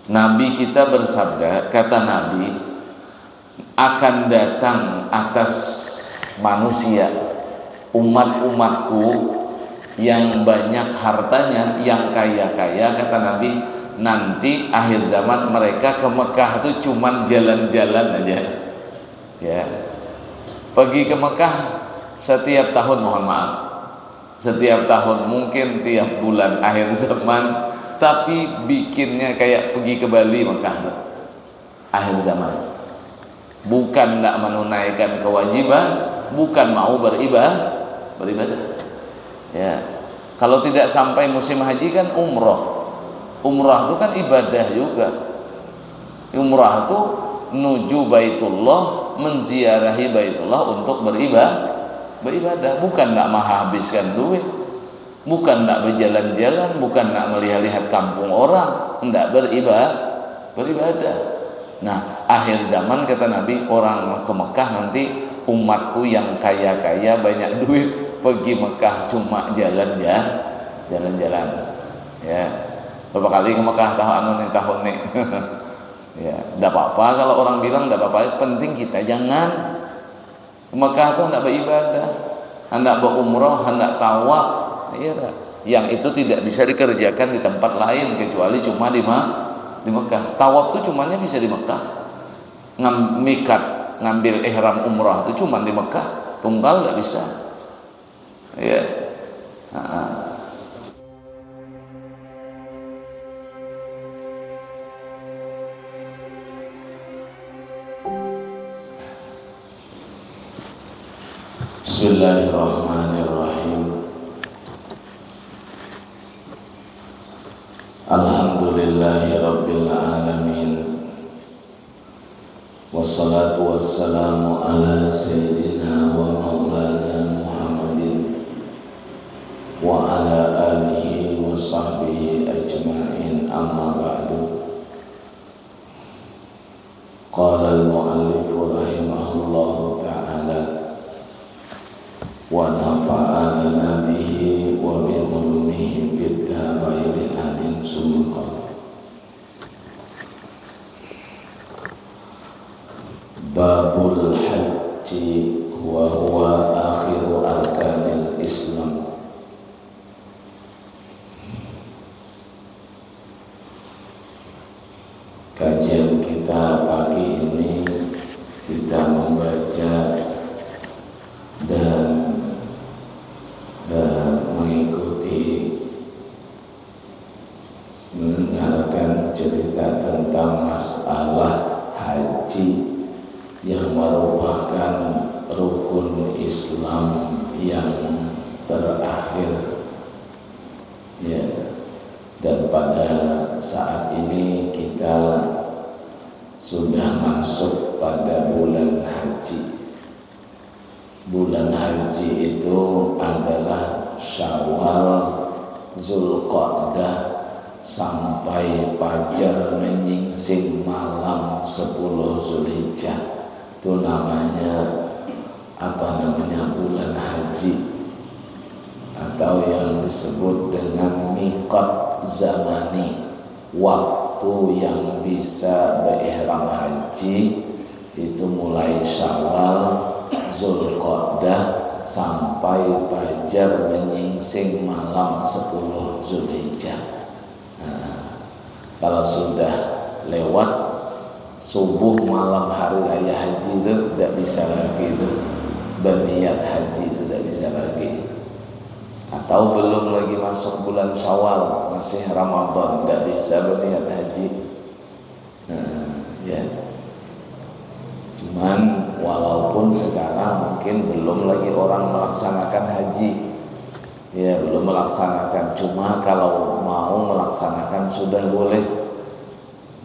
Nabi kita bersabda, kata Nabi, akan datang atas manusia umat-umatku yang banyak hartanya, yang kaya-kaya, kata Nabi, nanti akhir zaman mereka ke Mekah itu cuman jalan-jalan aja, ya, pergi ke Mekah setiap tahun, mohon maaf, setiap tahun, mungkin tiap bulan akhir zaman, tapi bikinnya kayak pergi ke Bali Mekah tuh, akhir zaman, bukan tidak menunaikan kewajiban, bukan mau beribadah, ya. Kalau tidak sampai musim haji kan umroh itu kan ibadah juga. Umrah itu nuju Baitullah, menziarahi Baitullah untuk beribadah, bukan nak menghabiskan duit, bukan nak berjalan-jalan, bukan nak melihat-lihat kampung orang, hendak beribadah. Nah, akhir zaman kata Nabi, orang ke Mekah nanti umatku yang kaya-kaya banyak duit pergi Mekah cuma jalan-jalan, ya. Berapa kali ke Mekah tahun nih ya, tidak apa-apa kalau orang bilang tidak apa-apa, penting kita jangan ke Mekah tuh hendak beribadah, hendak berumrah, hendak tawaf, ya, yang itu tidak bisa dikerjakan di tempat lain kecuali cuma di Mekah. Tawaf tuh cumanya bisa di Mekah, ngambil ihram umrah itu cuma di Mekah, tunggal nggak bisa, ya. Bismillahirrahmanirrahim. Alhamdulillahi rabbil alamin. Wassalatu wassalamu ala sayyidina wa maulana Muhammadin wa ala alihi wa sahbihi ajma'in, amma ba'du. Qala al-mu'allifu rahimahullahu ta'ala wa nafa'ana bihi wa bi ulumihi fid dharain amin sumqa. Babul haji wa huwa akhiru arkanil Islam. Kajian kita pagi ini kita membaca dan mengikuti, mendengarkan cerita tentang masalah haji yang merupakan rukun Islam yang terakhir, ya. Dan pada saat ini kita sudah masuk pada bulan haji. Bulan haji itu adalah Syawal, Zulqa'dah sampai fajar menyingsing malam 10 Zulhijjah. Itu namanya bulan haji, atau yang disebut dengan miqat zamani, waktu yang bisa berihram haji itu mulai Syawal, Zulqa'dah sampai fajar menyingsing malam 10 Zulhijjah. Kalau sudah lewat subuh malam hari raya haji itu tidak bisa lagi itu berniat haji, itu tidak bisa lagi. Atau belum lagi masuk bulan Syawal, masih Ramadan, tidak bisa berniat haji. Ya. Cuman walaupun sekarang mungkin belum lagi orang melaksanakan haji, ya, belum melaksanakan. Cuma kalau mau melaksanakan sudah boleh,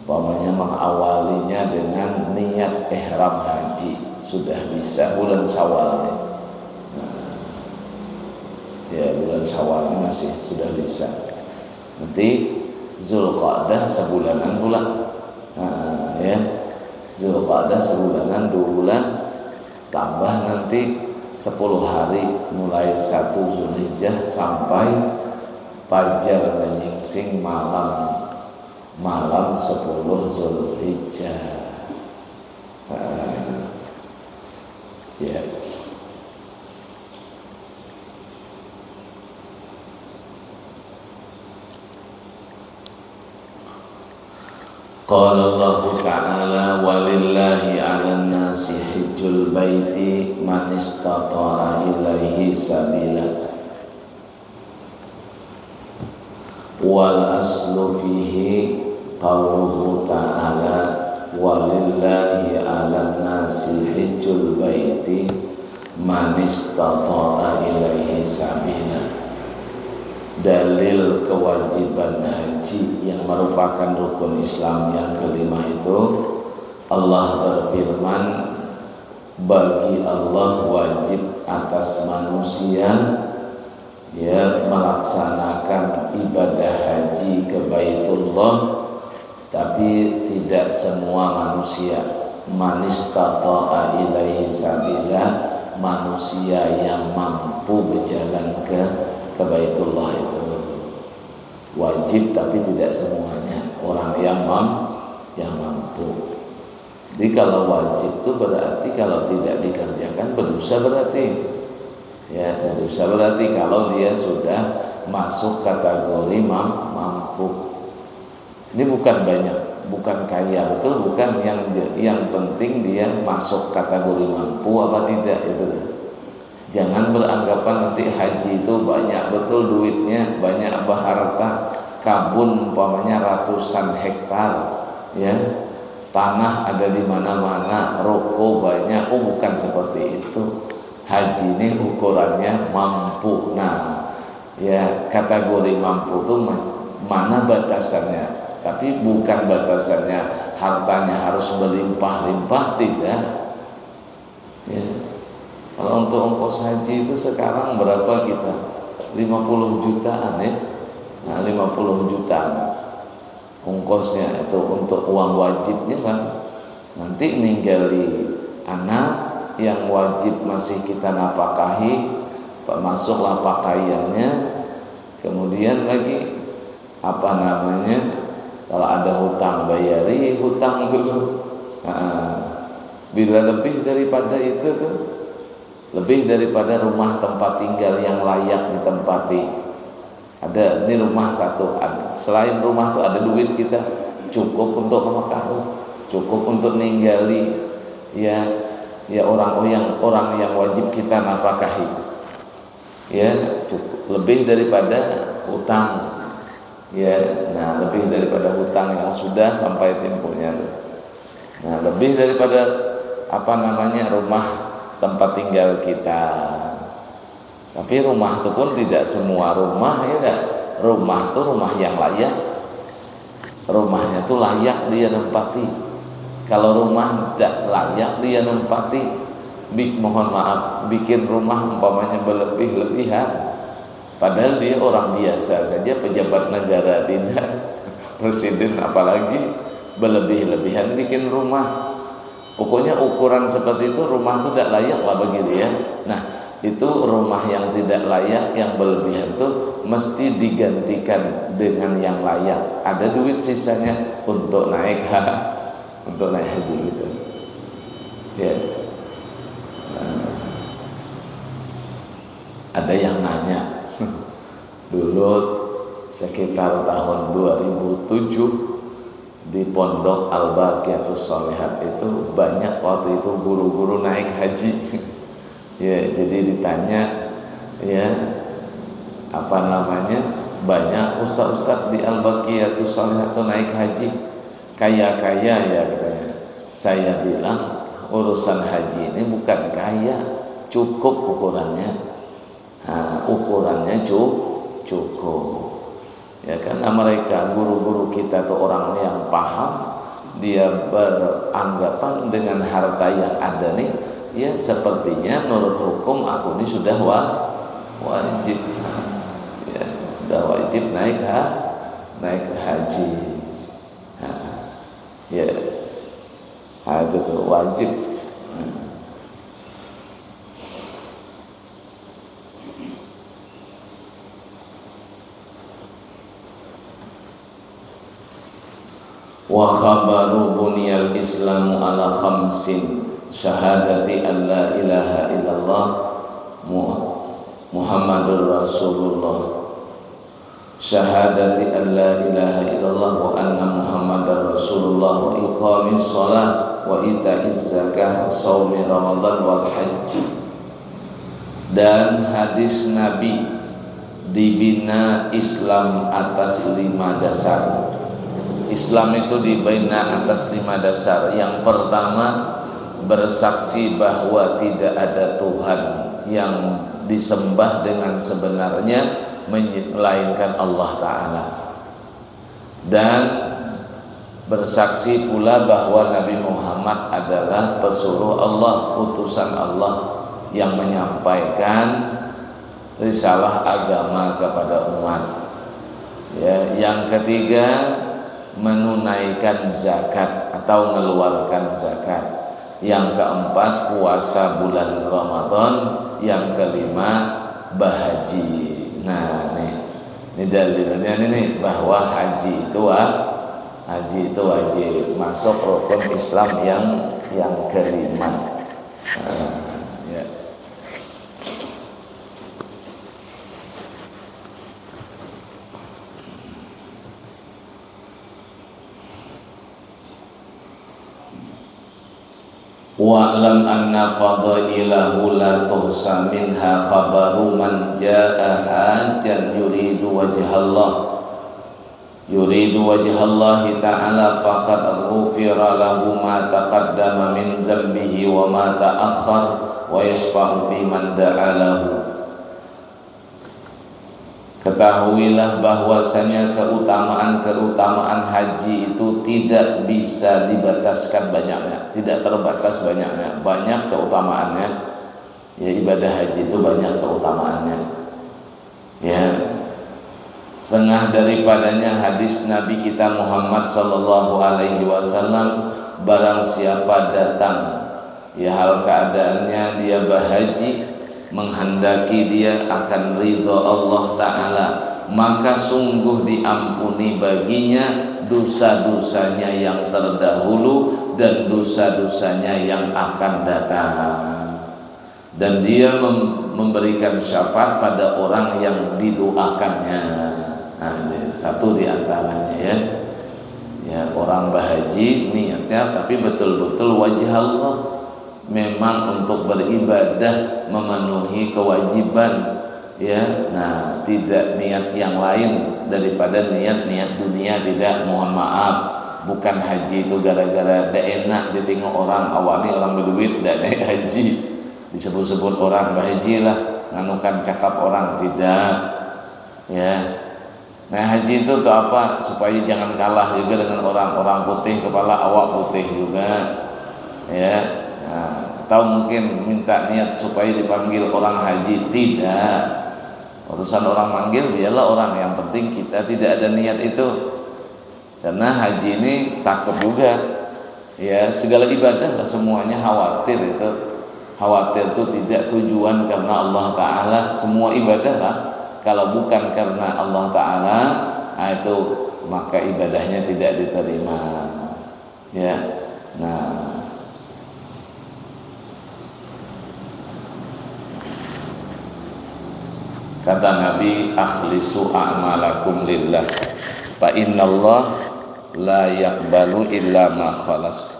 umpamanya mengawalinya dengan niat ihram haji, sudah bisa bulan Syawal. Ya, bulan Syawal ini masih sudah bisa. Nanti Zulqa'dah sebulanan pula, ya, Zulqa'dah sebulanan, 2 bulan, tambah nanti 10 hari mulai 1 Zulhijjah sampai fajar menyingsing malam malam 10 Zulhijjah. Ya. Qala Allah Ta'ala walillahi 'alan nasi hajjul baiti man istata'a ilaihi sabila. Wal aslu fihi qauluhu ta'ala walillahi 'alan nasi hajjul baiti man istata'a ilaihi sabila. Dalil kewajiban haji yang merupakan rukun Islam yang kelima itu, Allah berfirman, bagi Allah wajib atas manusia ya melaksanakan ibadah haji ke Baitullah, tapi tidak semua manusia. Man istata'a ilaihi sabila, manusia yang mampu berjalan ke Baitullah itu wajib, tapi tidak semuanya orang yang mampu. Jadi kalau wajib itu berarti kalau tidak dikerjakan berdosa berarti. Ya, berdosa berarti kalau dia sudah masuk kategori mampu. Ini bukan banyak, bukan kaya, betul, bukan yang penting dia masuk kategori mampu apa tidak itu. Jangan beranggapan nanti haji itu banyak betul duitnya, banyak harta, kabun umpamanya ratusan hektar, ya, tanah ada di mana-mana, rokok banyak. Oh, bukan seperti itu. Haji ini ukurannya mampu. Nah, ya kategori mampu itu mana batasannya? Tapi bukan batasannya hartanya harus berlimpah-limpah, tidak. Ya. Kalau untuk ongkos haji itu sekarang berapa kita? 50 jutaan ya. Nah, 50 jutaan ongkosnya itu untuk uang wajibnya kan. Nanti ninggali anak yang wajib masih kita nafkahi, masuklah pakaiannya, kemudian lagi apa namanya, kalau ada hutang bayari hutang dulu. Nah, bila lebih daripada itu tuh, lebih daripada rumah tempat tinggal yang layak ditempati, ada ini rumah satu, selain rumah tuh ada duit kita cukup untuk ke Mekah, cukup untuk ninggali ya orang yang wajib kita nafkahi, ya cukup, lebih daripada hutang, ya. Nah, lebih daripada hutang yang sudah sampai tempohnya. Nah, lebih daripada apa namanya rumah tempat tinggal kita. Tapi rumah itu pun tidak semua rumah, ya enggak? Rumah itu rumah yang layak. Rumahnya itu layak dia nempati. Kalau rumah tidak layak dia nempati, mohon maaf, bikin rumah umpamanya berlebih-lebihan. Padahal dia orang biasa saja, pejabat negara tidak, presiden apalagi, berlebih-lebihan bikin rumah. Pokoknya ukuran seperti itu rumah itu tidak layak lah bagi dia. Nah, itu rumah yang tidak layak, yang berlebihan itu mesti digantikan dengan yang layak. Ada duit sisanya untuk naik haji gitu. Ya. Ada yang nanya dulu sekitar tahun 2007 di Pondok Al-Baqiyatus Sholihat itu banyak waktu itu guru-guru naik haji. Ya, jadi ditanya, ya apa namanya, banyak ustaz-ustaz di Al-Baqiyatus Sholihat itu naik haji, kaya-kaya ya katanya. Saya bilang urusan haji ini bukan kaya, cukup ukurannya. Nah, ukurannya cukup. Ya, karena mereka guru-guru kita tuh orang yang paham, dia beranggapan dengan harta yang ada nih, ya sepertinya menurut hukum aku ini sudah wajib, ya sudah wajib naik haji. Ya, itu tuh wajib. Wa khabaru buniyal islamu ala khamsin syahadati an la ilaha illallah Muhammadur Rasulullah, syahadati an la ilaha illallah wa anna Muhammadar Rasulullah, wa iqamis shalah wa ita'iz zakah wa shaumi ramadan wal haji. Dan hadis Nabi dibina Islam atas 5 dasar. Islam itu dibina atas 5 dasar. Yang pertama, bersaksi bahwa tidak ada Tuhan yang disembah dengan sebenarnya melainkan Allah Ta'ala, dan bersaksi pula bahwa Nabi Muhammad adalah pesuruh Allah, utusan Allah yang menyampaikan risalah agama kepada umat. Ya, yang ketiga, menunaikan zakat atau mengeluarkan zakat. Yang keempat, puasa bulan Ramadan. Yang kelima, berhaji. Nah, ini dalilnya nih bahwa haji itu wajib, masuk rukun Islam yang kelima. Ya. Wa'lam anna fadailahu la tuhsa minha khabaru man jaa'a hajjan yuridu wajhallahi ta'ala faqad ghufira lahu ma taqaddama min zambihi wa ma ta'akhkhar wa yashfa'u fi man da'a lahu. Ketahuilah bahwasanya keutamaan haji itu tidak bisa dibataskan banyaknya, tidak terbatas banyaknya, banyak keutamaannya. Ya, ibadah haji itu banyak keutamaannya. Ya, setengah daripadanya hadis Nabi kita Muhammad sallallahu alaihi wasallam, barang siapa datang ya hal keadaannya dia berhaji, menghendaki dia akan ridho Allah Ta'ala, maka sungguh diampuni baginya dosa-dosanya yang terdahulu dan dosa-dosanya yang akan datang, dan dia memberikan syafaat pada orang yang didoakannya. Nah, ini satu diantaranya ya, orang berhaji niatnya tapi betul-betul wajah Allah, memang untuk beribadah, memenuhi kewajiban, ya. Nah, tidak niat yang lain daripada niat dunia, tidak. Mohon maaf, bukan haji itu gara-gara dak enak ditengok orang awalnya orang berduit dak naik haji, disebut-sebut orang berhaji lah, nganukan cakap orang, tidak, ya. Nah, haji itu tuh apa? Supaya jangan kalah juga dengan orang-orang putih, kepala awak putih juga, ya. Nah, atau mungkin minta niat supaya dipanggil orang haji, tidak. Urusan orang manggil biarlah orang, yang penting kita tidak ada niat itu. Karena haji ini takut juga, ya, segala ibadah lah semuanya khawatir itu. Khawatir itu tidak tujuan karena Allah Ta'ala. Semua ibadah lah, kalau bukan karena Allah Ta'ala, nah itu maka ibadahnya tidak diterima, ya. Nah, kata Nabi, akhlisu a'malakum lillah fa innallah la yaqbalu illa ma khalas.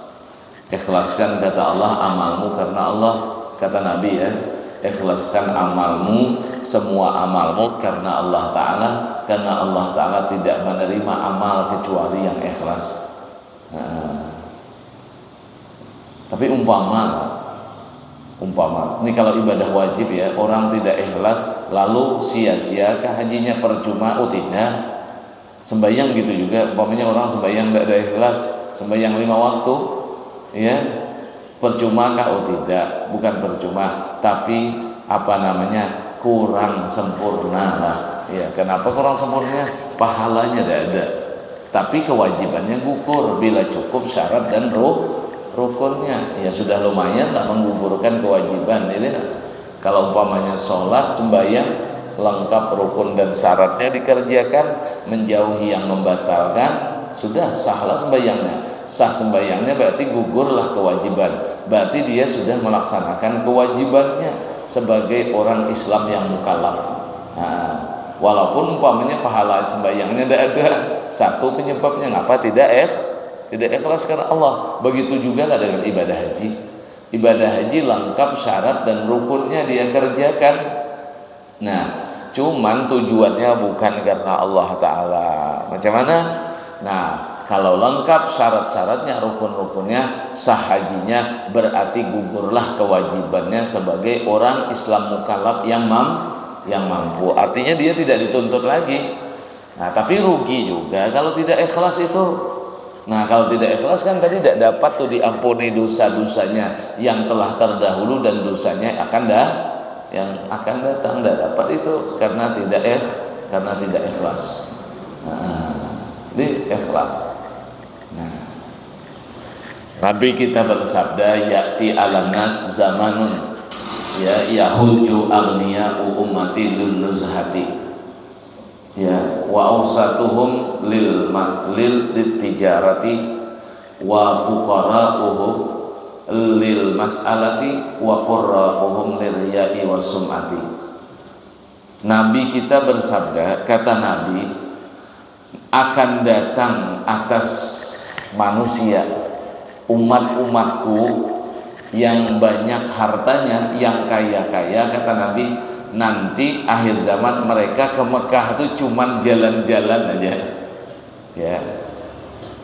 Ikhlaskan, kata Allah, amalmu karena Allah. Kata Nabi, ya, ikhlaskan amalmu, semua amalmu karena Allah Ta'ala, karena Allah Ta'ala tidak menerima amal kecuali yang ikhlas. Nah, tapi umpama ini kalau ibadah wajib, ya, orang tidak ikhlas lalu sia-sia kah hajinya, percuma? Oh tidak. Sembahyang gitu juga, umpamanya orang sembahyang tidak ada ikhlas, sembahyang 5 waktu, ya, percuma kah? Oh tidak, bukan percuma, tapi kurang sempurna lah, ya. Kenapa kurang sempurna? Pahalanya tidak ada, tapi kewajibannya gugur bila cukup syarat dan rukunnya, ya sudah lumayan lah menggugurkan kewajiban ini. Kalau umpamanya sholat, sembahyang lengkap rukun dan syaratnya dikerjakan, menjauhi yang membatalkan, sudah sahlah sembahyangnya. Sah sembahyangnya berarti gugurlah kewajiban, berarti dia sudah melaksanakan kewajibannya sebagai orang Islam yang mukallaf. Nah, walaupun umpamanya pahala sembahyangnya tidak ada, satu penyebabnya ngapa tidak ikhlas karena Allah. Begitu juga lah dengan ibadah haji. Ibadah haji lengkap syarat dan rukunnya dia kerjakan. Nah, cuman tujuannya bukan karena Allah Ta'ala. Macam mana? Nah, kalau lengkap syarat-syaratnya, rukun-rukunnya, sah hajinya, berarti gugurlah kewajibannya sebagai orang Islam mukallaf yang mampu. Artinya dia tidak dituntut lagi. Nah, tapi rugi juga kalau tidak ikhlas itu. Nah, kalau tidak ikhlas kan tadi tidak dapat tuh diampuni dosa-dosanya yang telah terdahulu dan dosanya yang akan datang, tidak dapat itu karena tidak ikhlas. Nah, di ikhlas. Nah, Nabi kita bersabda, ya'ti alam nas zamanun ya yahuju aghniya'u ummati lun nuzhati ya wa awsatuhum lil tijarati wa fuqara'uhum lil mas'alati wa qurra'uhum lirya'i wa sum'ati. Nabi kita bersabda, kata Nabi, akan datang atas manusia umat-umatku yang banyak hartanya, yang kaya-kaya, kata Nabi, nanti akhir zaman mereka ke Mekah itu cuman jalan-jalan aja ya,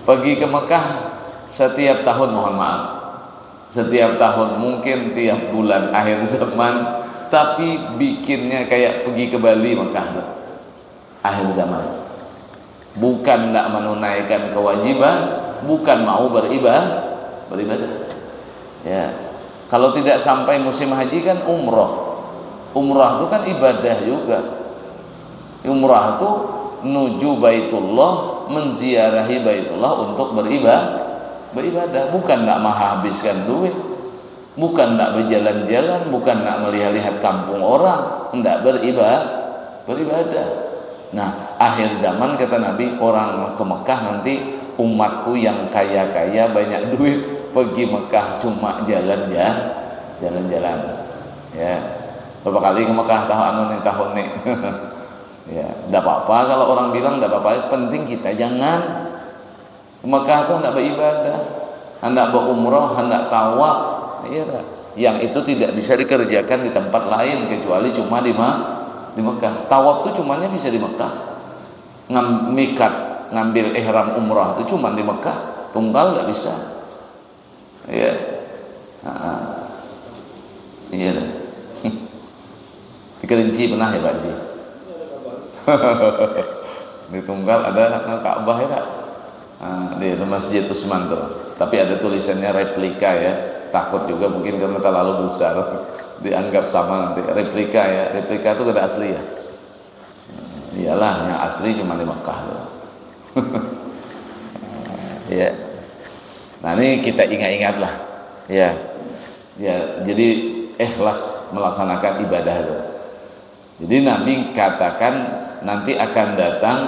pergi ke Mekah setiap tahun, mohon maaf, setiap tahun, mungkin tiap bulan akhir zaman, tapi bikinnya kayak pergi ke Bali Mekah tuh. Akhir zaman bukan tidak menunaikan kewajiban, bukan mau beribadah ya. Kalau tidak sampai musim haji kan umroh itu kan ibadah juga. Umrah itu nuju Baitullah, menziarahi Baitullah untuk beribadah, bukan nak menghabiskan duit, bukan nak berjalan-jalan, bukan nak melihat-lihat kampung orang, hendak beribadah. Nah, akhir zaman kata Nabi, orang ke Mekah nanti umatku yang kaya-kaya banyak duit pergi Mekah cuma jalan-jalan ya. Berapa kali ke Mekah tahun nih ya, tidak apa-apa kalau orang bilang tidak apa-apa, penting kita jangan ke Mekah tuh hendak beribadah, hendak berumrah, hendak tawaf ya, yang itu tidak bisa dikerjakan di tempat lain kecuali cuma di Mekah. Tawaf tuh cumanya bisa di Mekah, ngambil ihram umrah itu cuma di Mekah, tunggal nggak bisa ya. Iya deh. Di Kerinci pernah ya Pak Ji? Di Tunggal ada Ka'bah ya Pak? Di Masjid Usman tuh, tapi ada tulisannya replika ya, takut juga mungkin karena terlalu besar dianggap sama nanti. Replika ya, replika itu tidak asli ya. Iyalah, yang asli cuma di Mekah tuh. Ya. Nah, ini kita ingat-ingat lah ya. Ya, jadi ikhlas melaksanakan ibadah itu. Jadi Nabi katakan nanti akan datang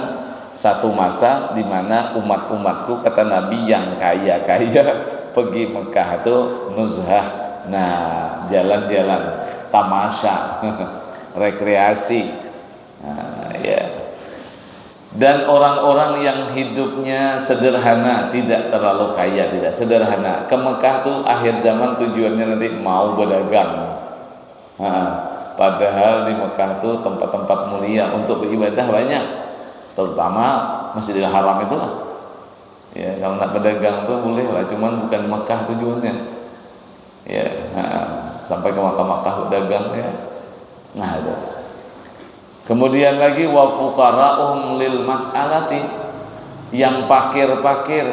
satu masa di mana umat-umatku, kata Nabi, yang kaya-kaya pergi Mekah itu nuzhah. Nah, jalan-jalan, tamasya, rekreasi. Nah, ya. Dan orang-orang yang hidupnya sederhana, tidak terlalu kaya, tidak sederhana, ke Mekah tuh akhir zaman tujuannya nanti mau berdagang. Padahal di Mekah tuh tempat-tempat mulia untuk beribadah banyak, terutama Masjidil Haram itulah ya. Kalau nak berdagang tuh boleh lah, cuman bukan Mekah tujuannya ya. Sampai ke Makkah berdagang ya. Nah, itu. Kemudian lagi wa fuqara'uhum lil mas'alati, yang pakir-pakir,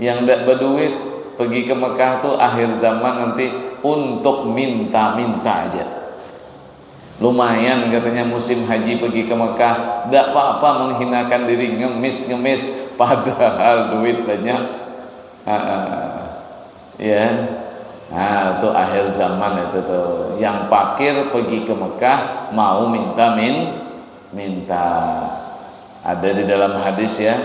yang tidak berduit pergi ke Mekah tuh akhir zaman nanti untuk minta-minta aja. Lumayan katanya musim haji pergi ke Mekah, tidak apa-apa menghinakan diri, ngemis padahal duit banyak ya. Nah, itu akhir zaman itu tuh, yang pakir pergi ke Mekah mau minta. Ada di dalam hadis ya,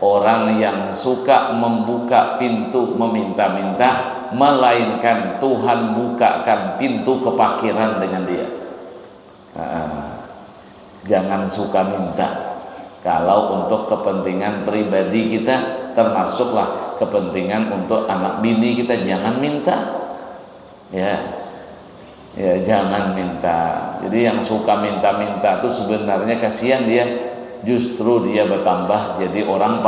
orang yang suka membuka pintu meminta-minta, melainkan Tuhan bukakan pintu kepakiran dengan dia. Jangan suka minta. Kalau untuk kepentingan pribadi kita, termasuklah kepentingan untuk anak bini kita, jangan minta. Ya, jangan minta. Jadi yang suka minta-minta itu sebenarnya kasihan dia, justru dia bertambah jadi orang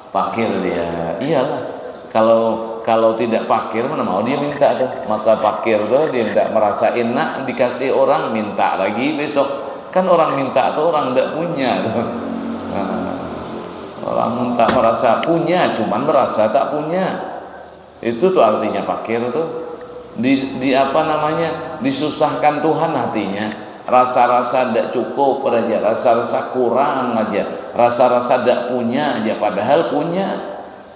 pakir dia. Iyalah, kalau tidak pakir mana mau dia minta tuh. Maka pakir tuh dia tidak merasa enak dikasih orang, minta lagi besok. Kan orang minta tuh orang tidak punya tuh. Orang minta merasa punya, cuman merasa tak punya. Itu tuh artinya pakir tuh. Di apa namanya, disusahkan Tuhan hatinya, rasa-rasa tidak cukup aja, rasa-rasa kurang aja, rasa-rasa tidak punya aja, padahal punya.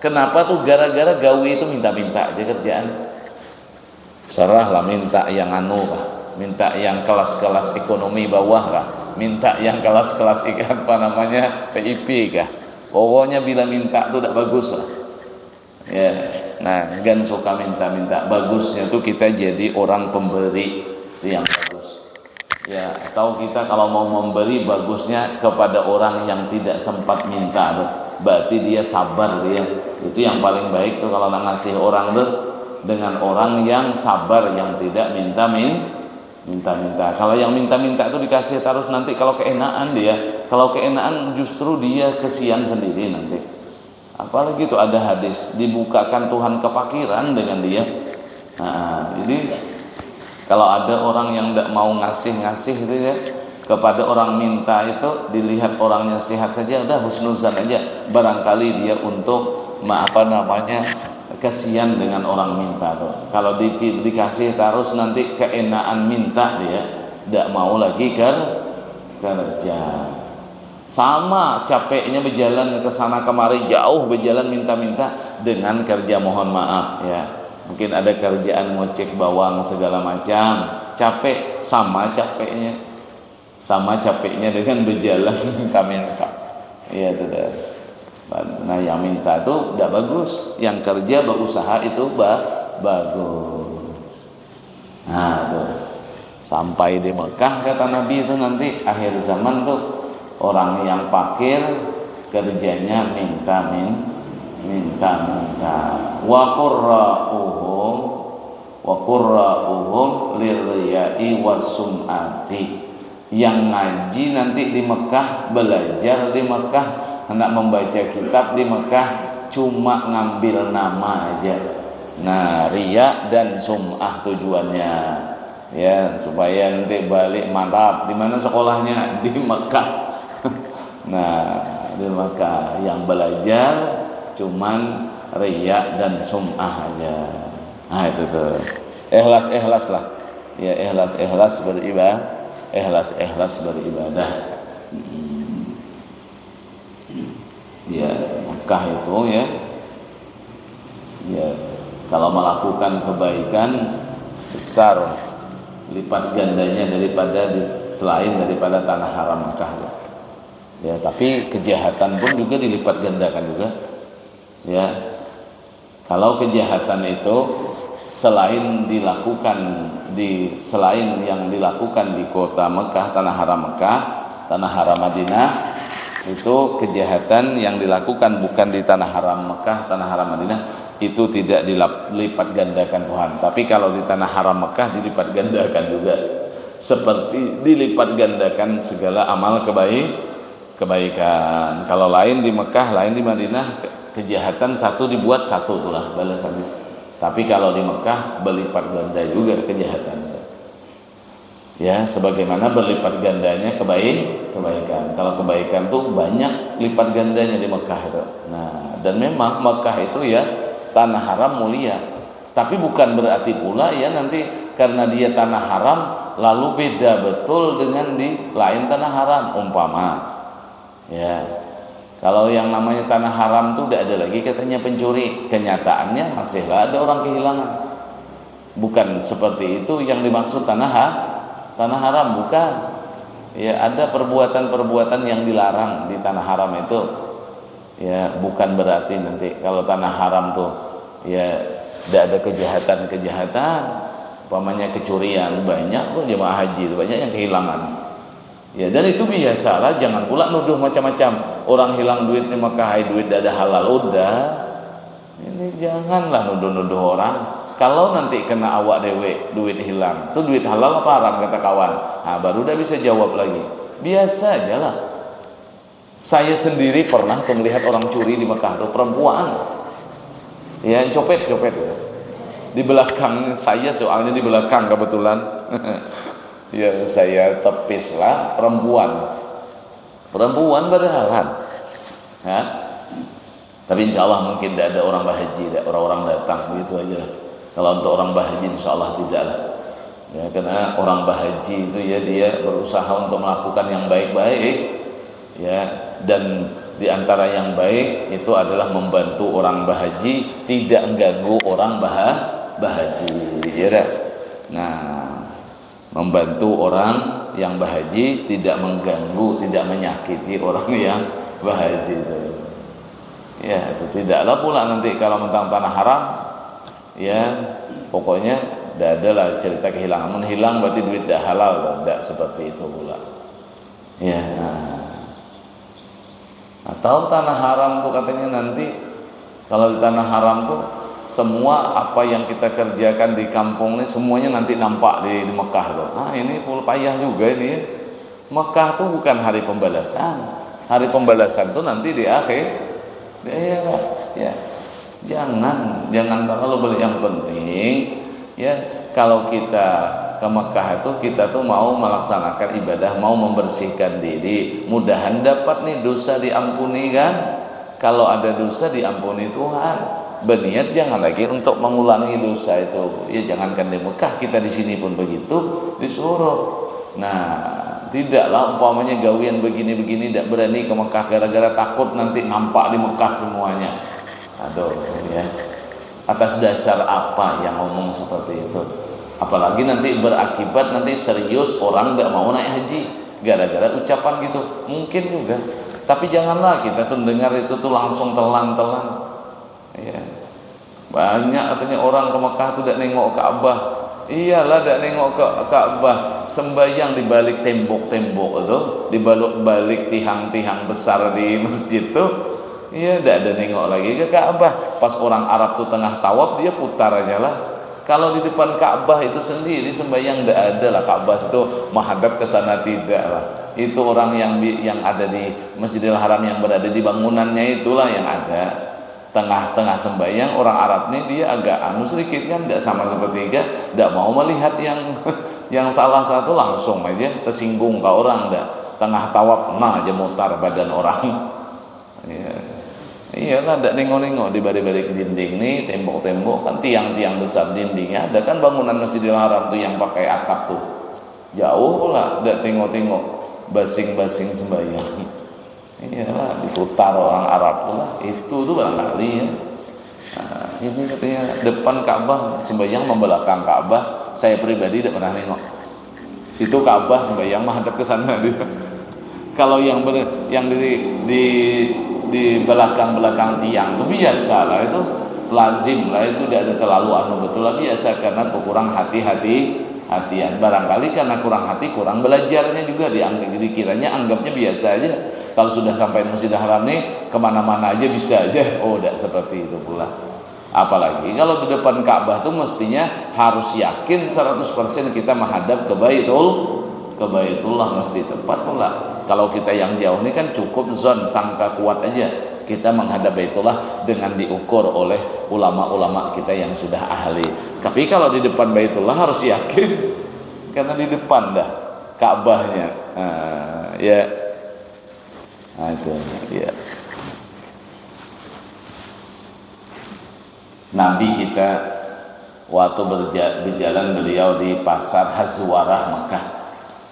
Kenapa tuh? Gara-gara gawi itu minta-minta aja kerjaan. Serahlah minta yang anu kah, minta yang kelas-kelas ekonomi bawah kah, minta yang kelas-kelas apa namanya VIP kah. Pokoknya bila minta tuh tidak bagus lah. Ya, nah, jangan suka minta-minta. Bagusnya tuh kita jadi orang pemberi, itu yang bagus. Ya, atau kita kalau mau memberi, bagusnya kepada orang yang tidak sempat minta tuh. Berarti dia sabar dia. Itu yang paling baik tuh kalau nak ngasih orang tuh, dengan orang yang sabar, yang tidak minta-minta. Kalau yang minta-minta tuh dikasih terus, nanti kalau keenaan dia, kalau keenaan justru dia kesian sendiri nanti. Apalagi itu ada hadis, dibukakan Tuhan kepakiran dengan dia. Nah, jadi kalau ada orang yang tidak mau ngasih itu ya, kepada orang minta itu, dilihat orangnya sehat saja, udah husnuzan aja. Barangkali dia untuk kesian dengan orang minta tuh. Kalau dikasih terus nanti keenaan minta, dia tidak mau lagi kerja. Sama capeknya berjalan ke sana kemari, jauh berjalan minta-minta dengan kerja, mohon maaf ya. Mungkin ada kerjaan ngocek bawang segala macam, capek, sama capeknya dengan berjalan minta-minta. Iya tuh. Nah, yang minta tuh tidak bagus, yang kerja berusaha itu bagus. Nah tuh, sampai di Mekah kata Nabi itu nanti akhir zaman tuh, orang yang fakir kerjanya minta-minta. Wa qurra'uhum lirriya'i wassum'ati. Yang ngaji nanti di Mekah, belajar di Mekah, hendak membaca kitab di Mekah, cuma ngambil nama aja. Nah, riya dan sum'ah tujuannya. Ya, supaya nanti balik mantap. Di mana sekolahnya? Di Mekah. Nah, di Mekah yang belajar cuman riya dan sum'ah aja. Nah, itu tuh. Ikhlas lah. Ya, ikhlas beribadah. Ya, Mekah itu ya. Ya, kalau melakukan kebaikan besar lipat gandanya selain daripada tanah haram Mekah. Ya, tapi kejahatan pun juga dilipat gandakan juga. Ya, kalau kejahatan itu selain yang dilakukan di kota Mekah, tanah haram Mekah, tanah haram Madinah, itu kejahatan yang dilakukan bukan di tanah haram Mekah, tanah haram Madinah, itu tidak dilipat gandakan Tuhan. Tapi kalau di tanah haram Mekah dilipat gandakan juga, seperti dilipat gandakan segala amal kebaikan. Kalau lain di Mekah, lain di Madinah, kejahatan satu dibuat satu itulah balasannya. Tapi kalau di Mekah berlipat ganda juga kejahatan. Ya, sebagaimana berlipat gandanya kebaikan. Kalau kebaikan tuh banyak lipat gandanya di Mekah itu. Nah, dan memang Mekah itu ya tanah haram mulia. Tapi bukan berarti pula ya nanti karena dia tanah haram lalu beda betul dengan di lain tanah haram. Umpama ya, kalau yang namanya tanah haram tuh tidak ada lagi katanya pencuri, kenyataannya masihlah ada orang kehilangan. Bukan seperti itu yang dimaksud tanah haram, bukan. Ya, ada perbuatan-perbuatan yang dilarang di tanah haram itu. Ya, bukan berarti nanti kalau tanah haram tuh ya tidak ada kejahatan-kejahatan, umpamanya kecurian, banyak kok jemaah haji itu banyak yang kehilangan. Ya, dan itu biasalah, jangan pula nuduh macam-macam. Orang hilang duit di Mekah, duit tidak ada halal, udah. Ini janganlah nuduh-nuduh orang. Kalau nanti kena awak dewe duit hilang, itu duit halal apa haram kata kawan. Nah, baru udah bisa jawab lagi. Biasa aja lah. Saya sendiri pernah tuh melihat orang curi di Mekah tuh, perempuan. Ya, copet di belakang saya, soalnya di belakang kebetulan. Ya, saya tepis lah, perempuan berhalan. Ya. Tapi insya Allah mungkin tidak ada orang bahaji, orang-orang datang begitu aja lah. Kalau untuk orang bahaji insya Allah tidak lah. Ya, karena orang bahaji itu ya dia berusaha untuk melakukan yang baik-baik. Ya, dan di antara yang baik itu adalah membantu orang bahaji, tidak mengganggu orang bahaji. Ya dah. Nah, membantu orang yang bahaji, tidak mengganggu, tidak menyakiti orang yang bahaji itu. Ya, itu tidaklah pula nanti kalau tentang tanah haram, ya pokoknya tidak ada lah cerita kehilangan. Menghilang berarti duit tidak halal, tidak seperti itu pula. Ya. Atau tanah haram tuh katanya nanti kalau di tanah haram tuh semua apa yang kita kerjakan di kampung ini semuanya nanti nampak di Mekah tuh. Ini payah juga ini ya. Mekah tuh bukan hari pembalasan. Hari pembalasan tuh nanti di akhir. Ya, jangan terlalu yang penting ya, kalau kita ke Mekah itu kita tuh mau melaksanakan ibadah, mau membersihkan diri, mudahan dapat nih dosa diampuni kan. Kalau ada dosa diampuni Tuhan, berniat jangan lagi untuk mengulangi dosa itu. Ya, jangankan di Mekah, kita di sini pun begitu disuruh. Nah, tidaklah umpamanya gawian begini-begini tidak berani ke Mekah gara-gara takut nanti nampak di Mekah semuanya. Aduh ya. Atas dasar apa yang ngomong seperti itu? Apalagi nanti berakibat nanti serius orang tidak mau naik haji gara-gara ucapan gitu. Mungkin juga. Tapi janganlah kita tuh dengar itu tuh langsung telan-telan. Ya. Banyak katanya orang ke Mekah tuh tidak nengok Ka'bah. Iyalah tidak nengok ke Ka'bah, sembahyang di balik tembok-tembok itu, di balik tiang-tiang besar di masjid itu. Iya, tidak ada nengok lagi ke Ka'bah. Pas orang Arab tuh tengah tawaf dia putar aja lah. Kalau di depan Ka'bah itu sendiri sembahyang tidak ada lah. Ka'bah itu menghadap ke sana tidak lah. Itu orang yang ada di Masjidil Haram yang berada di bangunannya itulah yang ada. Tengah-tengah sembahyang orang Arab ini dia agak sedikit kan, tidak sama sepertiga, tidak mau melihat yang salah satu, langsung aja tersinggung ke orang, tidak tengah tawaf aja mutar badan orang. Ya. Iyalah, tidak nengok-nengok di balik-balik dinding nih, tembok-tembok kan tiang-tiang besar dindingnya ada kan, bangunan Masjidil Haram tuh yang pakai atap tuh jauh lah, tidak tengok-tengok basing-basing sembahyang. Iyalah, diputar orang Arab lah itu tuh barangkali ya. Nah, ini katanya depan Ka'bah sembahyang membelakang Ka'bah. Saya pribadi tidak pernah nengok situ Ka'bah sembahyang menghadap ke sana dia. Kalau yang di belakang tiang itu biasa lah, itu lazim lah, itu tidak ada terlalu betul lah, biasa karena kurang hati-hatian. Barangkali karena kurang hati, kurang belajarnya juga, dikiranya anggapnya biasa aja. Kalau sudah sampai Masjidil Haram nih kemana-mana aja bisa aja. Oh, tidak seperti itu pula. Apalagi kalau di depan Ka'bah tuh mestinya harus yakin 100% kita menghadap ke Baitullah, mesti tepat pula. Kalau kita yang jauh ini kan cukup zon sangka kuat aja, kita menghadap Baitullah dengan diukur oleh ulama-ulama kita yang sudah ahli. Tapi kalau di depan Baitullah harus yakin, karena di depan dah Ka'bahnya. Ya. Nah itu ya. Nabi kita waktu berjalan beliau di pasar Hazwarah Mekah,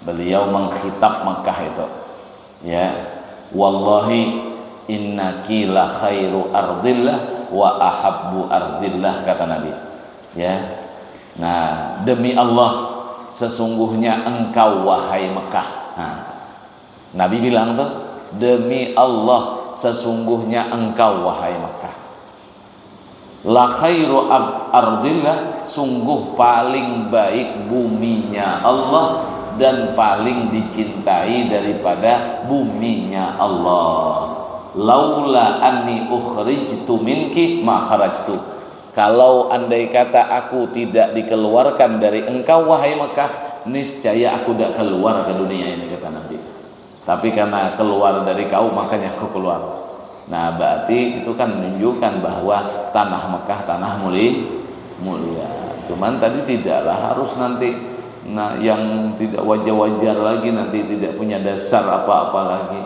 beliau mengkhitab Mekah itu ya, wallahi innaki la khairu ardillah wa ahabbu ardillah, kata Nabi ya. Nah, demi Allah sesungguhnya engkau wahai Mekah. Nah, Nabi bilang tuh, demi Allah sesungguhnya engkau wahai Mekah, la khairu ardillah, sungguh paling baik buminya Allah dan paling dicintai daripada buminya Allah. Laula anni ukhrijtu minki ma kharajtu, kalau andai kata aku tidak dikeluarkan dari engkau wahai Mekah, niscaya aku tidak keluar ke dunia ini, kata Nabi. Tapi karena keluar dari kau, makanya aku keluar. Nah, berarti itu kan menunjukkan bahwa tanah Mekah tanah mulia. Cuman tadi tidaklah harus nanti yang tidak wajar-wajar lagi, nanti tidak punya dasar apa-apa lagi.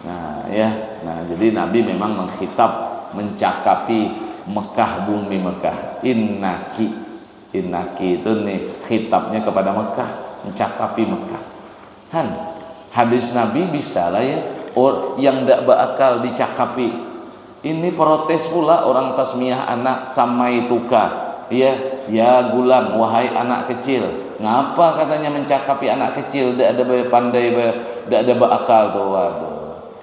Nah, ya. Nah, jadi Nabi memang mengkhitab, mencakapi Mekah, bumi Mekah. Innaki itu nih khitabnya kepada Mekah, mencakapi Mekah. Hadis Nabi bisa lah ya, yang tidak bakal dicakapi. Ini protes pula orang tasmiyah anak samaituka, ya gulam, wahai anak kecil. Ngapa katanya mencakapi anak kecil, tidak ada pandai, tidak ada bakal tuh. Waduh,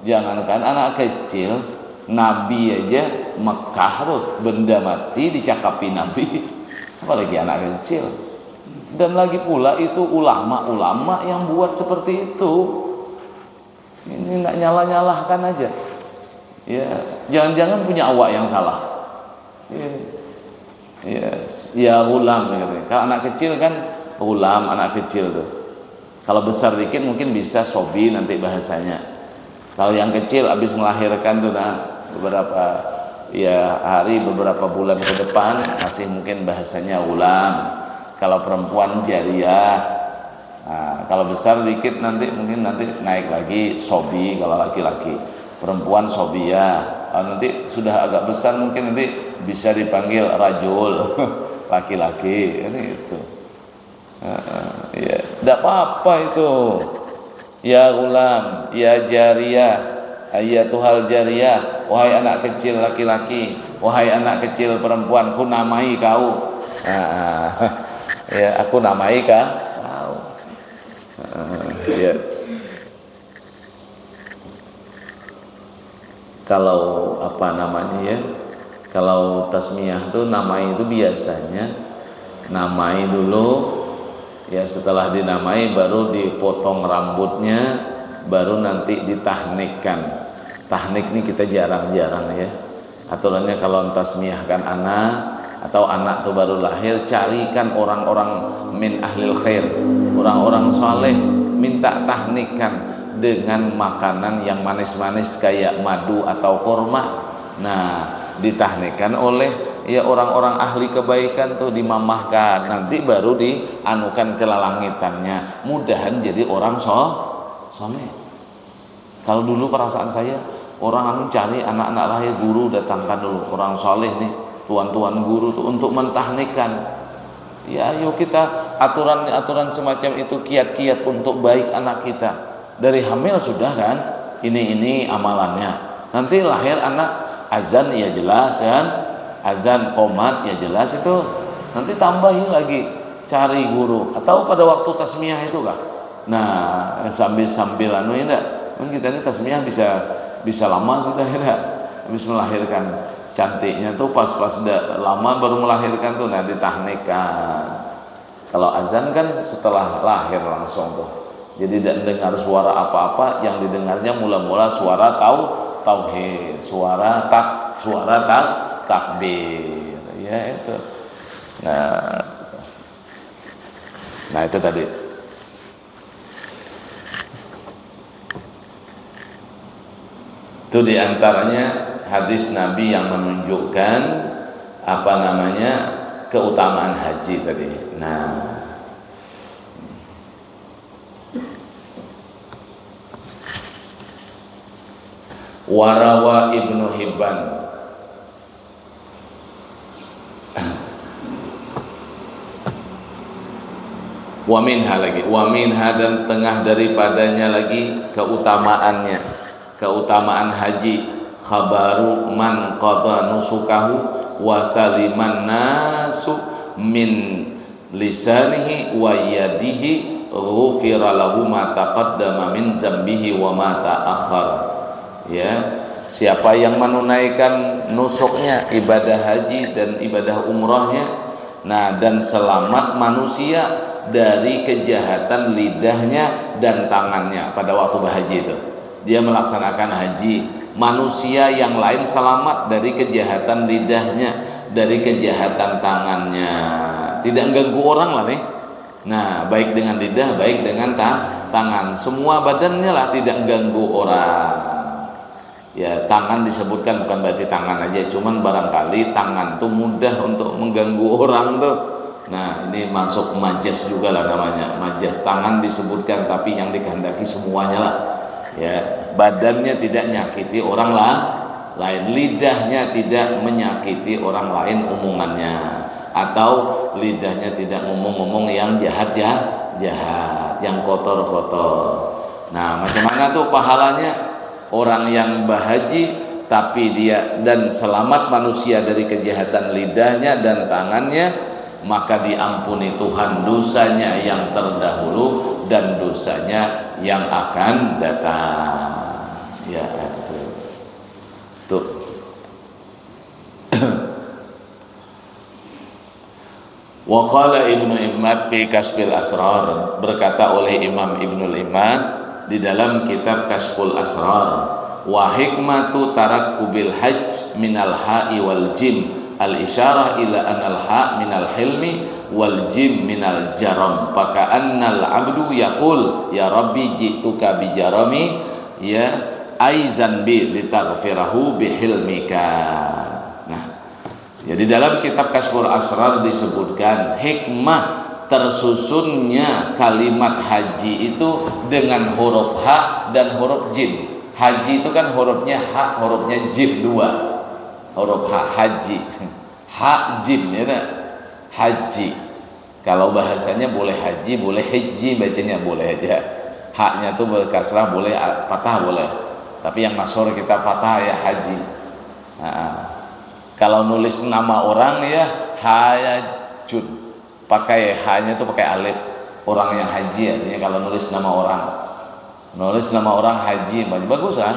jangankan anak kecil, Nabi aja Mekah tuh benda mati dicakapi Nabi, apalagi anak kecil. Dan lagi pula itu ulama-ulama yang buat seperti itu. Ini nggak nyalah-nyalahkan aja. Ya, jangan-jangan punya awak yang salah. Ya gulam katanya. Kalau anak kecil kan gulam, anak kecil tuh. Kalau besar dikit mungkin bisa sobi nanti bahasanya. Kalau yang kecil habis melahirkan tuh, nah beberapa hari, beberapa bulan ke depan masih mungkin bahasanya gulam. Kalau perempuan jariyah. Nah, kalau besar dikit nanti mungkin nanti naik lagi sobi, kalau laki-laki. Perempuan sobiyah. Nanti sudah agak besar mungkin nanti bisa dipanggil rajul, laki-laki. Ini itu. Ya, tidak apa-apa itu. Ya gulam, ya jariyah, ayyatuhal jariyah, wahai anak kecil laki-laki, wahai anak kecil perempuan, aku namai kau. Ya, aku namai kau. Ya. Kalau apa namanya ya, kalau tasmiyah tuh namai itu biasanya namai dulu. Ya, setelah dinamai baru dipotong rambutnya, baru nanti ditahnikkan. Tahnik ini kita jarang-jarang ya. Aturannya kalau tasmiyahkan anak atau anak tuh baru lahir, carikan orang-orang min ahlil khair, orang-orang soleh, minta tahnikkan dengan makanan yang manis-manis kayak madu atau korma. Nah, ditahnikkan oleh ya orang-orang ahli kebaikan tuh, dimamahkan, nanti baru dianukan ke lalangitannya. Mudahan jadi orang soleh. Kalau dulu perasaan saya, orang cari anak-anak lahir, guru datangkan dulu orang soleh nih, tuan-tuan guru tuh untuk mentahnikkan. Ya, ayo kita aturan semacam itu, kiat-kiat untuk baik anak kita. Dari hamil sudah kan, ini amalannya. Nanti lahir anak, azan ya jelas kan, azan qomat ya jelas itu. Nanti tambahin lagi, cari guru. Atau pada waktu tasmiyah itu kah? Nah, sambil anu ya enggak? Kan kita ini tasmiyah bisa lama sudah ya, habis melahirkan cantiknya tuh pas lama baru melahirkan tuh, nanti tahnikan. Kalau azan kan setelah lahir langsung tuh, jadi tidak dengar suara apa-apa, yang didengarnya mula-mula suara tauhid, suara takbir, ya itu. Nah itu tadi. Itu diantaranya hadis Nabi yang menunjukkan apa namanya keutamaan haji tadi. Nah, warawa Ibnu Hibban wa minha dan setengah daripadanya lagi keutamaan haji, khabaru man qada nusukahu wa saliman nasu min lisanihi wa yadihi ghufira lahu ma taqaddama min zambihi wa ma ta'akhkhar. Ya, siapa yang menunaikan nusuknya, ibadah haji dan ibadah umrahnya, nah, dan selamat manusia dari kejahatan lidahnya dan tangannya pada waktu berhaji itu. Dia melaksanakan haji, manusia yang lain selamat dari kejahatan lidahnya, dari kejahatan tangannya, tidak ganggu orang lah nih. Nah, baik dengan lidah, baik dengan tangan, semua badannya lah tidak ganggu orang. Ya, tangan disebutkan bukan berarti tangan aja, cuman barangkali tangan tuh mudah untuk mengganggu orang tuh. Nah, ini masuk majas juga lah namanya, majas. Tangan disebutkan tapi yang dikehendaki semuanya lah. Ya, badannya tidak nyakiti orang lain, lidahnya tidak menyakiti orang lain omongannya, atau lidahnya tidak ngomong-ngomong yang jahat, yang kotor-kotor. Nah, macam mana tuh pahalanya orang yang berhaji tapi dia dan selamat manusia dari kejahatan lidahnya dan tangannya, maka diampuni Tuhan dosanya yang terdahulu dan dosanya yang akan datang. Ya, itu tuh. Wa qala Ibnu Imad fi Kasfil Asrar, berkata oleh Imam Ibnul Imad di dalam kitab Kasful Asrar, wa hikmatu tarakkubil hajj minal ha'i wal jim al isyarah ila anal ha' minal hilmi wal jim minal jaram, faka annal abdu yaqul ya rabbi ji'tuka bi jarami ya aizan bi litaghfirahu bi hilmika. Nah, jadi dalam kitab Kasful Asrar disebutkan hikmah tersusunnya kalimat haji itu dengan huruf ha dan huruf jim. Haji itu kan hurufnya ha, hurufnya jim dua, huruf ha, haji, ha jim ya tak? Haji. Kalau bahasanya boleh haji, boleh hiji bacanya, boleh aja. Haknya tuh berkasrah boleh, patah boleh. Tapi yang masyhur kita patah ya haji. Nah, kalau nulis nama orang ya Hayajun, pakai hanya tuh pakai alif, orang yang haji artinya kalau nulis nama orang. Nulis nama orang haji bagus ah,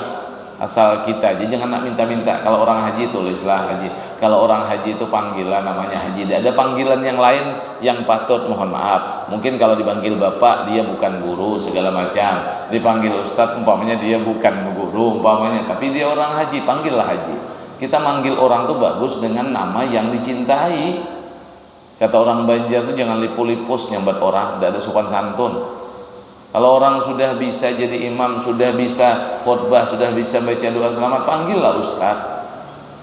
asal kita aja jangan nak minta-minta. Kalau orang haji tulislah haji. Kalau orang haji itu panggilan namanya haji. Tidak ada panggilan yang lain yang patut, mohon maaf. Mungkin kalau dipanggil bapak dia bukan guru segala macam. Dipanggil ustadz umpamanya dia bukan guru umpamanya, tapi dia orang haji, panggillah haji. Kita manggil orang tuh bagus dengan nama yang dicintai. Kata orang Banjar tuh jangan lipu-lipus nyambat orang, tidak ada sopan santun. Kalau orang sudah bisa jadi imam, sudah bisa khutbah, sudah bisa baca doa selamat, panggillah ustaz.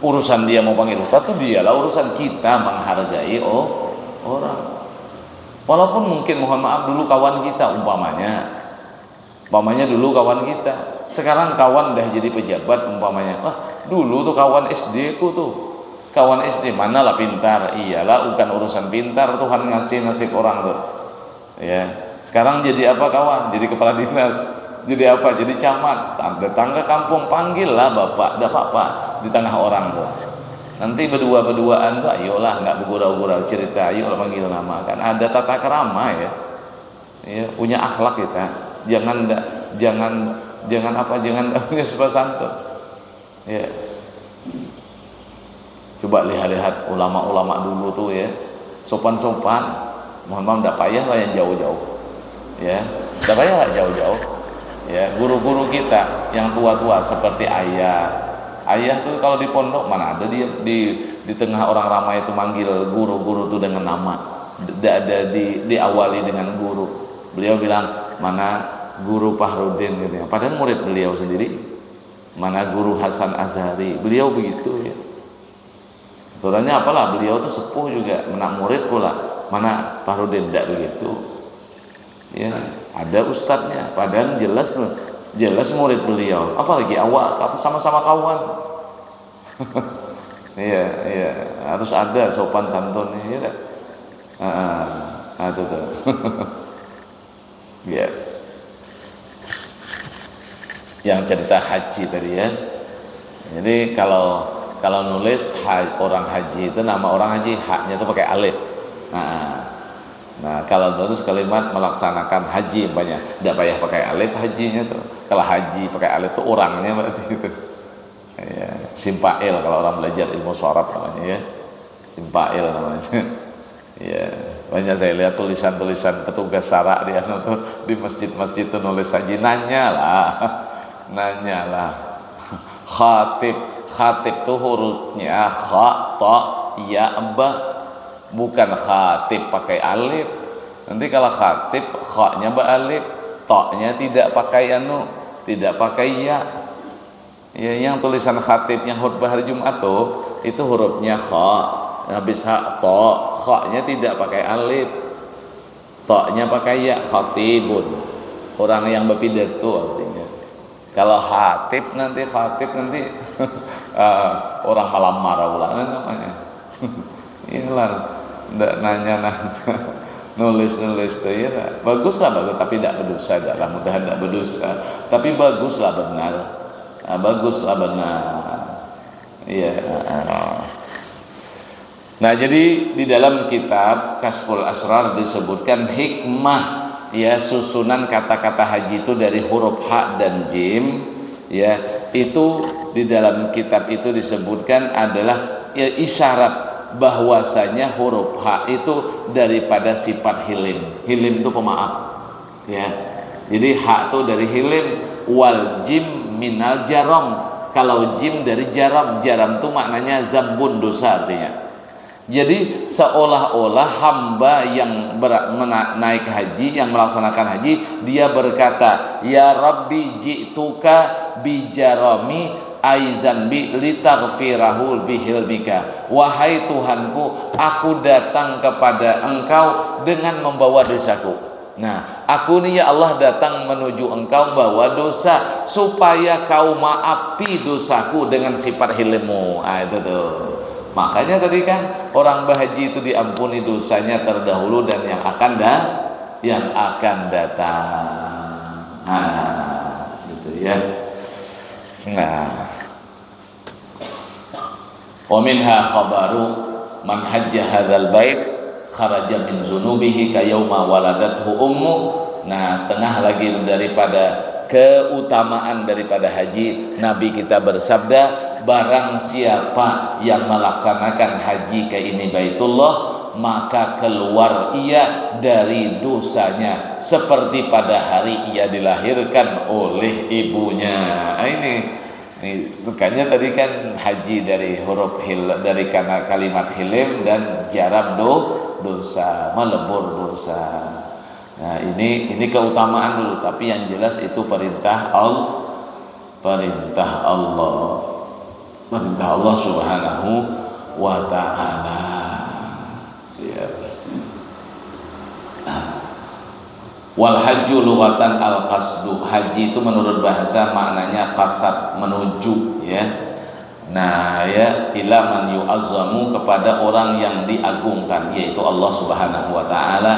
Urusan dia mau panggil ustaz itu dialah urusan, kita menghargai orang. Walaupun mungkin mohon maaf dulu kawan kita umpamanya dulu kawan kita, sekarang kawan dah jadi pejabat umpamanya. Wah, dulu tuh kawan SD ku tuh, kawan SD manalah pintar, iyalah bukan urusan pintar, Tuhan ngasih nasib orang tuh. Ya. Sekarang jadi apa kawan? Jadi kepala dinas. Jadi apa? Jadi camat. Tetangga kampung panggillah bapak, tidak apa-apa di tengah orang tuh. Nanti berdua-berduaan tuh, ayolah nggak bergurau-gurau cerita, ayolah panggil nama, kan ada tata kerama ya. Ya, punya akhlak kita. Jangan punya sopan santun. Ya. Coba lihat ulama-ulama dulu tuh ya, sopan-sopan. Mohon maaf, tidak payah lah yang jauh-jauh. Ya, tidak payah lah jauh-jauh. Ya, guru-guru kita yang tua-tua seperti ayah tuh kalau di pondok mana ada dia di tengah orang ramai itu manggil guru-guru tuh dengan nama. Tidak ada diawali dengan guru. Beliau bilang mana guru Fahrudin gitu ya. Padahal murid beliau sendiri. Mana guru Hasan Azhari. Beliau begitu ya. Aturannya apalah, beliau tuh sepuh juga, menak murid pula. Mana Fahrudin tidak begitu. Ya, ada ustadznya, padahal jelas murid beliau. Apalagi awak sama-sama kawan. Iya, harus ada sopan santunnya, ya. Itu tuh. Ya. Yang cerita haji tadi ya. Jadi kalau nulis orang haji itu nama orang haji, haknya itu pakai alif. Nah, kalau terus kalimat melaksanakan haji banyak, tidak payah pakai alif hajinya tuh. Kalau haji pakai alif tuh orangnya berarti itu. Ya, simpail kalau orang belajar ilmu sorab namanya ya, simpail namanya. Ya, banyak saya lihat tulisan-tulisan petugas syara di masjid-masjid itu nulis haji, nanya lah. Khatib tuh hurufnya kha, ta, ya, ba, bukan khatib pakai alif. Nanti kalau khatib kha-nya ba alif, ta-nya tidak pakai tidak pakai ya. Ya, yang tulisan khatib yang khutbah hari Jumat tuh itu hurufnya kha, habis ha, ta, kha-nya tidak pakai alif, ta-nya pakai ya, khatibun, orang yang berpidato artinya. Kalau khatib nanti orang malam marah ulang namanya. Inilah ndak nanya nulis tuh ya, bagus tapi tidak berdosa, mudah-mudahan tidak berdosa, tapi baguslah benar. Iya. Nah, jadi di dalam kitab Kasful Asrar disebutkan hikmah ya susunan kata-kata haji itu dari huruf ha dan jim ya, itu di dalam kitab itu disebutkan adalah ya, isyarat bahwasanya huruf ha itu daripada sifat hilim itu pemaaf ya. Jadi ha itu dari hilim, wal jim minal jaram, kalau jim dari jaram itu maknanya zambun, dosa artinya. Jadi seolah-olah hamba yang naik haji, yang melaksanakan haji, dia berkata, ya Rabbi ji'tuka bijarami aizanbi litaghfirahu bihilmika, wahai Tuhanku, aku datang kepada engkau dengan membawa dosaku. Nah, aku nih ya Allah datang menuju engkau bawa dosa supaya kau maafi dosaku dengan sifat hilmu. Itu tuh. Makanya tadi kan orang berhaji itu diampuni dosanya terdahulu dan yang akan datang. Nah, gitu ya. Nah, wa minha khabaru man hajja hadzal bait kharaja min zunubihi ka yauma waladathu ummu. Nah, setengah lagi daripada keutamaan daripada haji, Nabi kita bersabda, barang siapa yang melaksanakan haji ke ini Baitullah, maka keluar ia dari dosanya seperti pada hari ia dilahirkan oleh ibunya. Nah, ini makanya tadi kan haji dari huruf dari karena kalimat hilim dan jaram dosa, melebur dosa. Nah, ini keutamaan dulu, tapi yang jelas itu perintah Allah Subhanahu wa ta'ala ya. Wal hajju lughatan al qasdu, haji itu menurut bahasa maknanya qasad, menuju ya. Nah ya, ila man yu'azzamu, kepada orang yang diagungkan yaitu Allah Subhanahu wa ta'ala.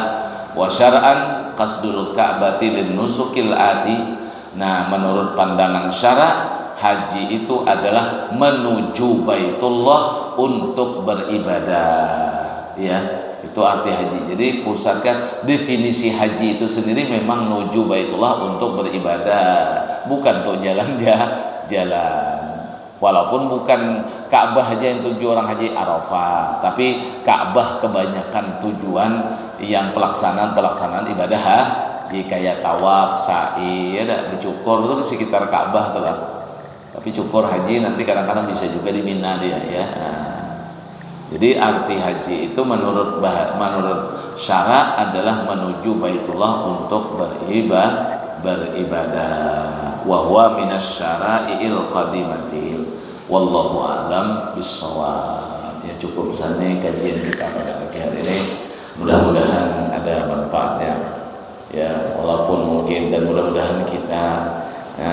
Wa syar'an qasdul ka'bati lin nusukil ati. Nah, menurut pandangan syarak, haji itu adalah menuju Baitullah untuk beribadah ya. Itu arti haji. Jadi pusatkan definisi haji itu sendiri memang menuju Baitullah untuk beribadah, bukan untuk jalan-jalan. Walaupun bukan Ka'bah aja yang tuju orang haji Arafah, tapi Ka'bah kebanyakan tujuan yang pelaksanaan ibadah haji, kayak tawaf, sa'i, ada dicukur itu di sekitar Ka'bah tuh lah. Tapi cukur haji nanti kadang-kadang bisa juga di Mina dia ya. Nah, jadi arti haji itu menurut syarak adalah menuju Baitullah untuk beribadah. Wa huwa minas syara'il qadimati. Wallahu a'lam bissawab. Ya, cukup sampai kajian kita pada pagi hari ini. Mudah-mudahan ada manfaatnya. Ya, walaupun mungkin, dan mudah-mudahan kita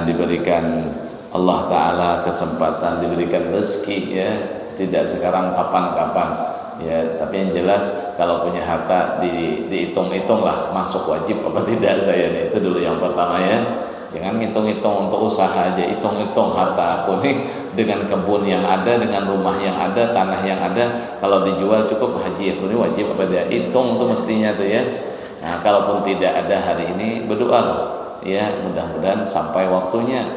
diberikan Allah Ta'ala kesempatan, diberikan rezeki ya, tidak sekarang kapan-kapan ya, tapi yang jelas kalau punya harta dihitung-hitung lah masuk wajib apa tidak saya nih, itu dulu yang pertama ya. Jangan ngitung-ngitung untuk usaha aja, hitung-hitung harta aku nih dengan kebun yang ada, dengan rumah yang ada, tanah yang ada, kalau dijual cukup haji aku ini wajib apa tidak, hitung tuh mestinya tuh ya. Nah, kalaupun tidak ada hari ini, berdoa loh ya, mudah-mudahan sampai waktunya,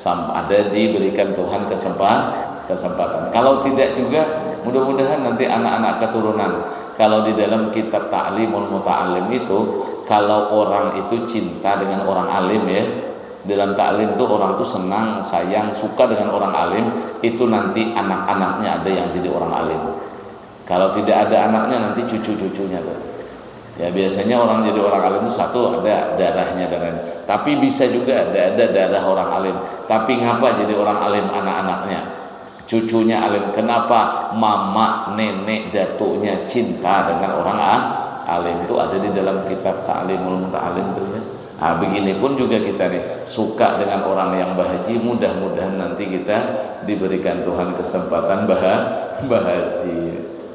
ada diberikan Tuhan kesempatan. Kalau tidak juga mudah-mudahan nanti anak-anak keturunan. Kalau di dalam kitab Ta'limul Muta'allim itu, kalau orang itu cinta dengan orang alim ya, dalam ta'lim itu orang tuh senang, sayang, suka dengan orang alim, itu nanti anak-anaknya ada yang jadi orang alim. Kalau tidak ada anaknya, nanti cucu-cucunya tuh. Ya biasanya orang jadi orang alim itu satu ada darahnya, tapi bisa juga ada darah orang alim, tapi ngapa jadi orang alim anak-anaknya, cucunya alim? Kenapa? Mama, nenek, datuknya cinta dengan orang alim. Itu ada di dalam kitab Ta'limul Muta'allim tuh ya. Nah begini pun juga kita nih suka dengan orang yang bahaji, mudah-mudahan nanti kita diberikan Tuhan kesempatan bahaji.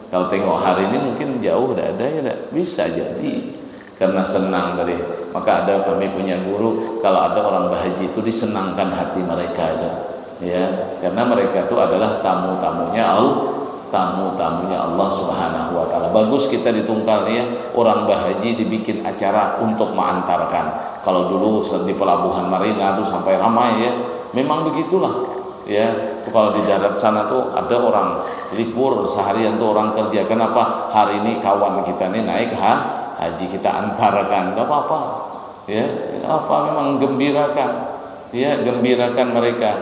Kalau tengok hari ini mungkin jauh udah ada ya, bisa jadi karena senang dari. Maka ada kami punya guru, kalau ada orang bahaji itu disenangkan hati mereka itu, ya, karena mereka itu adalah tamu-tamunya Allah Subhanahu wa taala. Bagus kita ditungkal ya, orang bahaji dibikin acara untuk mengantarkan. Kalau dulu di pelabuhan Marina tuh sampai ramai ya, memang begitulah. Ya, kalau di darat sana tuh ada orang libur seharian tuh orang kerja. Kenapa? Hari ini kawan kita nih naik haji, kita antarkan, nggak apa-apa. Ya, apa memang gembirakan. Ya, gembirakan mereka.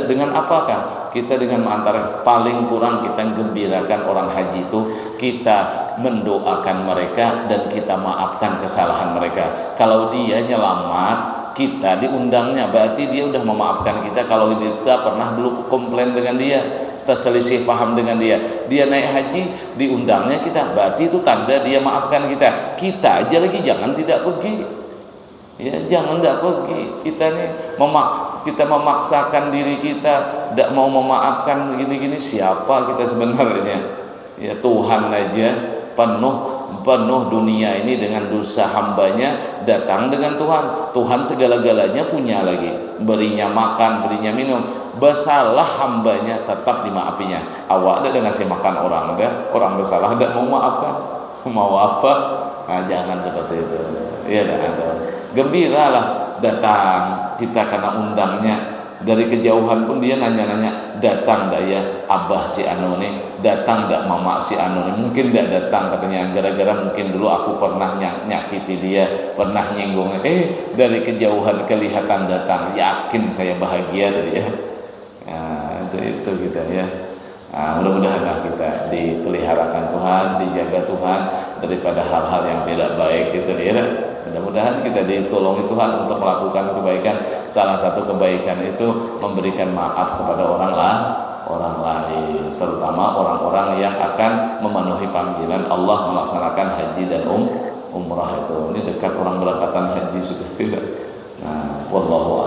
Dengan apakah? Kita dengan mengantar, paling kurang kita gembirakan orang haji itu, kita mendoakan mereka dan kita maafkan kesalahan mereka. Kalau dia nyelamat, kita diundangnya, berarti dia udah memaafkan kita. Kalau kita pernah dulu komplain dengan dia, terselisih paham dengan dia naik haji, diundangnya kita, berarti itu tanda dia maafkan kita. Kita aja lagi jangan tidak pergi, ya, jangan tidak pergi. Kita nih kita memaksakan diri kita tidak mau memaafkan gini-gini. Siapa kita sebenarnya? Ya Tuhan aja penuh dunia ini dengan dosa hambanya, datang dengan Tuhan segala-galanya punya lagi, berinya makan, berinya minum, bersalah hambanya tetap dimaafinya. Awak ada ngasih makan orang, ada orang bersalah ada mau maafkan, mau apa? Nah, jangan seperti itu ya. Gembiralah datang kita karena undangnya. Dari kejauhan pun dia nanya-nanya, datang gak ya abah si anu nih, datang gak mama si anu nih? Mungkin gak datang katanya, gara-gara mungkin dulu aku pernah nyakiti dia, pernah nyinggungnya. Dari kejauhan kelihatan datang, yakin saya bahagia dari ya. Nah, itu kita ya. Nah, mudah-mudahan kita dipeliharakan Tuhan, dijaga Tuhan daripada hal-hal yang tidak baik gitu ya. Mudah-mudahan kita ditolongi Tuhan untuk melakukan kebaikan. Salah satu kebaikan itu memberikan maaf kepada orang lain, terutama orang-orang yang akan memenuhi panggilan Allah melaksanakan haji dan umrah itu. Ini dekat orang berangkatan haji sudah tidak. Nah, wallahu